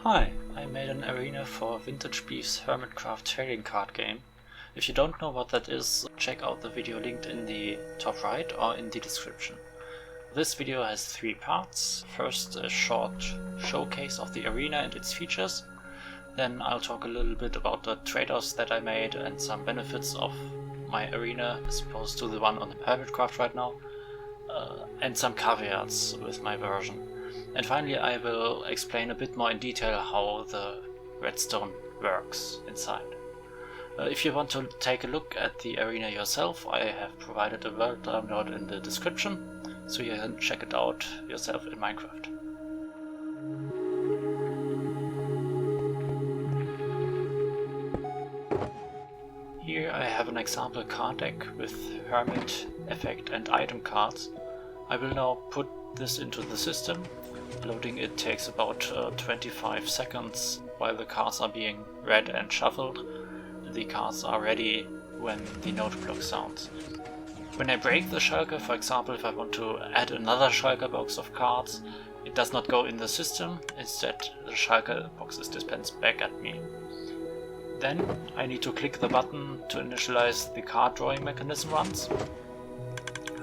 Hi, I made an arena for Vintage Beef's Hermitcraft trading card game. If you don't know what that is, check out the video linked in the top right or in the description. This video has 3 parts. First, a short showcase of the arena and its features. Then I'll talk a little bit about the trade-offs that I made and some benefits of my arena as opposed to the one on the Hermitcraft right now. And some caveats with my version. And finally I will explain a bit more in detail how the Redstone works inside. If you want to take a look at the arena yourself, I have provided a world download in the description, so you can check it out yourself in Minecraft. Here I have an example card deck with hermit, effect and item cards. I will now put this into the system. Loading it takes about 25 seconds while the cards are being read and shuffled. The cards are ready when the note block sounds. When I break the shulker, for example if I want to add another shulker box of cards, it does not go in the system, instead the shulker box is dispensed back at me. Then I need to click the button to initialize the card drawing mechanism once.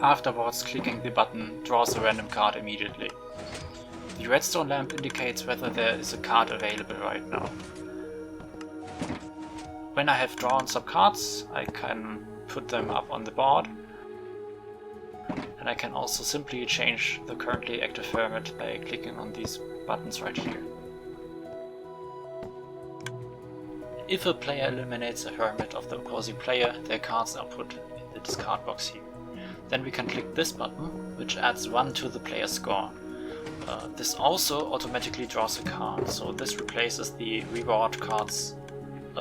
Afterwards, clicking the button draws a random card immediately. The redstone lamp indicates whether there is a card available right now. When I have drawn some cards, I can put them up on the board. And I can also simply change the currently active hermit by clicking on these buttons right here. If a player eliminates a hermit of the opposing player, their cards are put in the discard box here. Then we can click this button, which adds 1 to the player's score. This also automatically draws a card, so this replaces the reward cards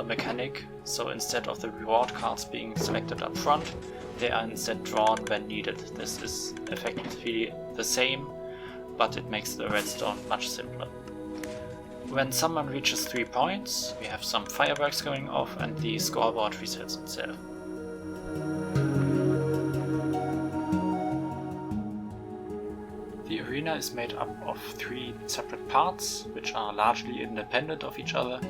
mechanic. So instead of the reward cards being selected up front, they are instead drawn when needed. This is effectively the same, but it makes the redstone much simpler. When someone reaches 3 points, we have some fireworks going off and the scoreboard resets itself. The arena is made up of 3 separate parts, which are largely independent of each other.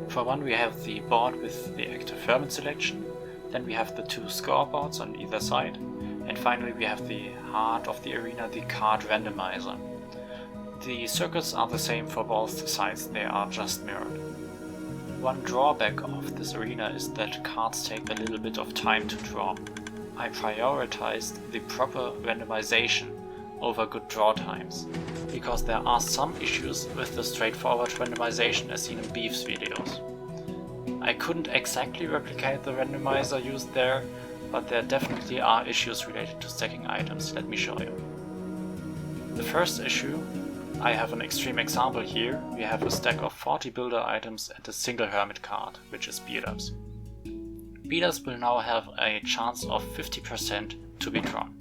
For one we have the board with the active hermit selection, then we have the 2 scoreboards on either side, and finally we have the heart of the arena, the card randomizer. The circuits are the same for both sides, they are just mirrored. One drawback of this arena is that cards take a little bit of time to draw. I prioritized the proper randomization over good draw times, because there are some issues with the straightforward randomization as seen in Beef's videos. I couldn't exactly replicate the randomizer used there, but there definitely are issues related to stacking items, let me show you. The first issue, I have an extreme example here. We have a stack of 40 builder items and a single hermit card, which is beat-ups. Beat-ups will now have a chance of 50% to be drawn.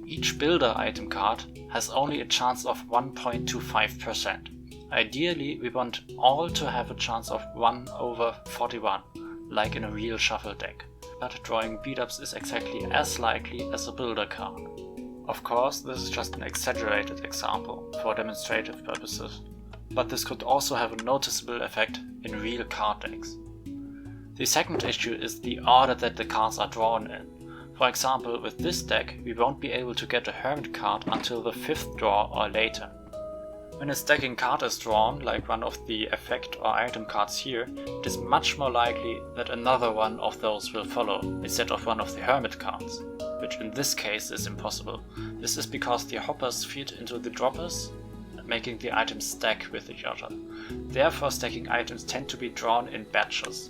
Each builder item card has only a chance of 1.25%. Ideally, we want all to have a chance of 1 over 41, like in a real shuffle deck. But drawing beat-ups is exactly as likely as a builder card. Of course, this is just an exaggerated example for demonstrative purposes, but this could also have a noticeable effect in real card decks. The second issue is the order that the cards are drawn in. For example, with this deck, we won't be able to get a hermit card until the 5th draw or later. When a stacking card is drawn, like one of the effect or item cards here, it is much more likely that another one of those will follow, instead of one of the hermit cards, which in this case is impossible. This is because the hoppers feed into the droppers, making the items stack with each other. Therefore, stacking items tend to be drawn in batches.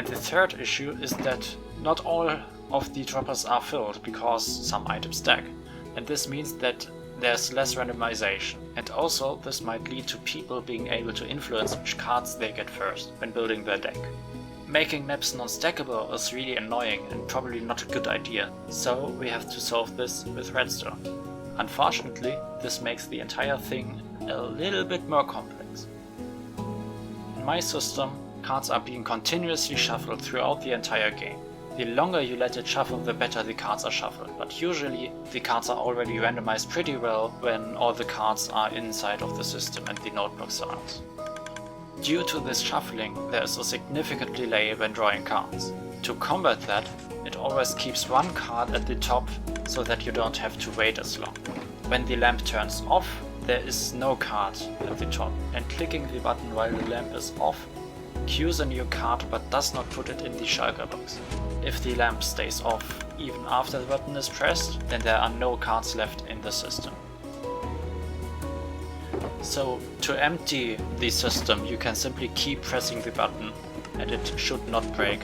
The third issue is that not all of the droppers are filled because some items stack, and this means that there's less randomization, and also this might lead to people being able to influence which cards they get first when building their deck. Making maps non-stackable is really annoying and probably not a good idea, so we have to solve this with Redstone. Unfortunately, this makes the entire thing a little bit more complex. In my system, cards are being continuously shuffled throughout the entire game. The longer you let it shuffle, the better the cards are shuffled, but usually the cards are already randomized pretty well when all the cards are inside of the system and the notebook surrounds. Due to this shuffling, there is a significant delay when drawing cards. To combat that, it always keeps one card at the top so that you don't have to wait as long. When the lamp turns off, there is no card at the top, and clicking the button while the lamp is off cues a new card but does not put it in the shulker box. If the lamp stays off even after the button is pressed, then there are no cards left in the system. So to empty the system, you can simply keep pressing the button and it should not break.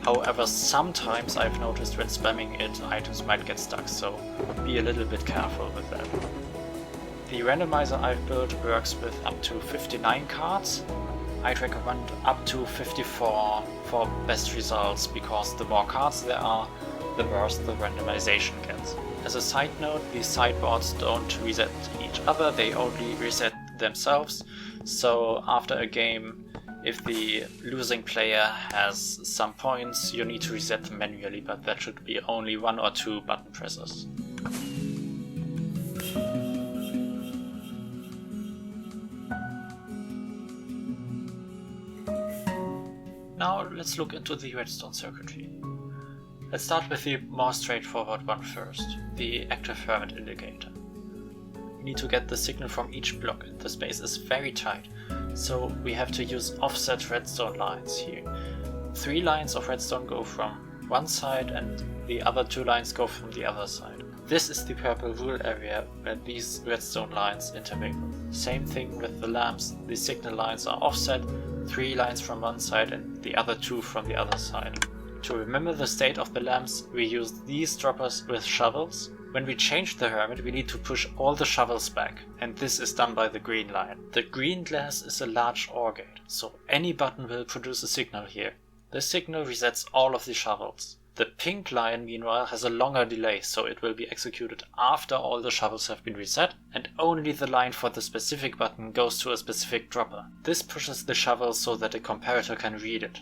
However, sometimes I've noticed when spamming it, items might get stuck, so be a little bit careful with that. The randomizer I've built works with up to 59 cards. I'd recommend up to 54 for best results, because the more cards there are, the worse the randomization gets. As a side note, these sideboards don't reset each other, they only reset themselves, so after a game, if the losing player has some points, you need to reset them manually, but that should be only 1 or 2 button presses. Now let's look into the redstone circuitry. Let's start with the more straightforward one first, the active hermit indicator. We need to get the signal from each block, and the space is very tight, so we have to use offset redstone lines here. 3 lines of redstone go from one side and the other 2 lines go from the other side. This is the purple wool area where these redstone lines intermingle. Same thing with the lamps, the signal lines are offset, 3 lines from one side and the other 2 from the other side. To remember the state of the lamps, we use these droppers with shovels. When we change the hermit, we need to push all the shovels back, and this is done by the green line. The green glass is a large OR gate, so any button will produce a signal here. This signal resets all of the shovels. The pink line, meanwhile, has a longer delay, so it will be executed after all the shovels have been reset, and only the line for the specific button goes to a specific dropper. This pushes the shovel so that a comparator can read it.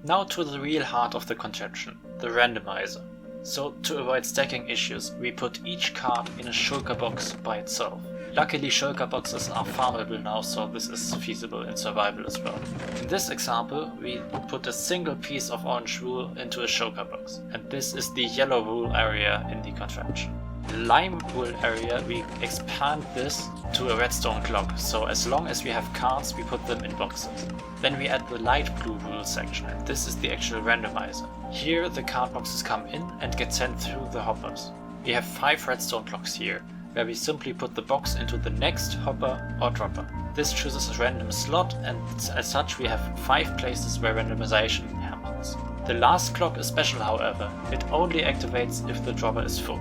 Now to the real heart of the contraption, the randomizer. So to avoid stacking issues, we put each card in a shulker box by itself. Luckily, shulker boxes are farmable now, so this is feasible in survival as well. In this example, we put a single piece of orange wool into a shulker box, and this is the yellow wool area in the contraption. The lime wool area, we expand this to a redstone clock, so as long as we have cards, we put them in boxes. Then we add the light blue wool section, and this is the actual randomizer. Here the card boxes come in and get sent through the hoppers. We have 5 redstone clocks here, where we simply put the box into the next hopper or dropper. This chooses a random slot, and as such we have 5 places where randomization happens. The last clock is special, however. It only activates if the dropper is full.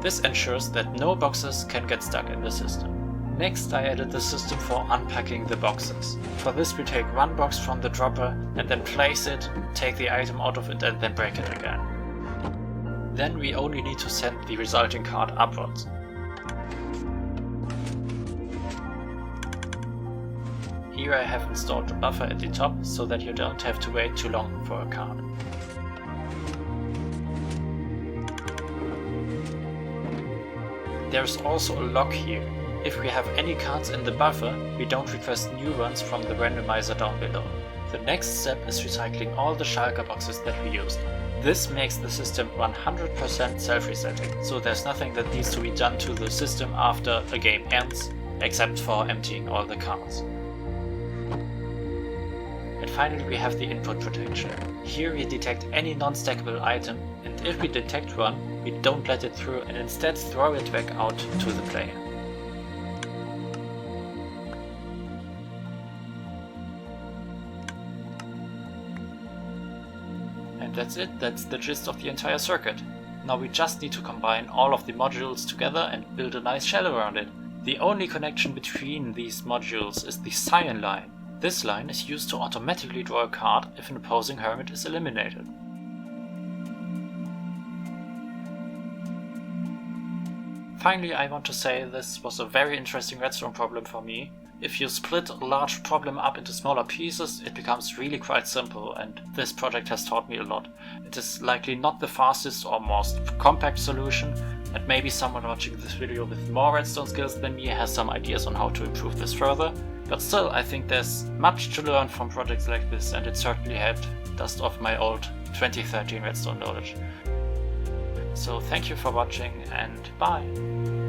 This ensures that no boxes can get stuck in the system. Next, I added the system for unpacking the boxes. For this we take one box from the dropper and then place it, take the item out of it and then break it again. Then we only need to send the resulting card upwards. Here I have installed a buffer at the top so that you don't have to wait too long for a card. There's also a lock here. If we have any cards in the buffer, we don't request new ones from the randomizer down below. The next step is recycling all the shulker boxes that we used. This makes the system 100% self-resetting, so there's nothing that needs to be done to the system after a game ends, except for emptying all the cards. And finally we have the input protection. Here we detect any non-stackable item, and if we detect one, we don't let it through and instead throw it back out to the player. And that's it, that's the gist of the entire circuit. Now we just need to combine all of the modules together and build a nice shell around it. The only connection between these modules is the cyan line. This line is used to automatically draw a card if an opposing hermit is eliminated. Finally, I want to say this was a very interesting redstone problem for me. If you split a large problem up into smaller pieces, it becomes really quite simple, and this project has taught me a lot. It is likely not the fastest or most compact solution, and maybe someone watching this video with more redstone skills than me has some ideas on how to improve this further. But still, I think there's much to learn from projects like this, and it certainly helped dust off my old 2013 redstone knowledge. So thank you for watching, and bye!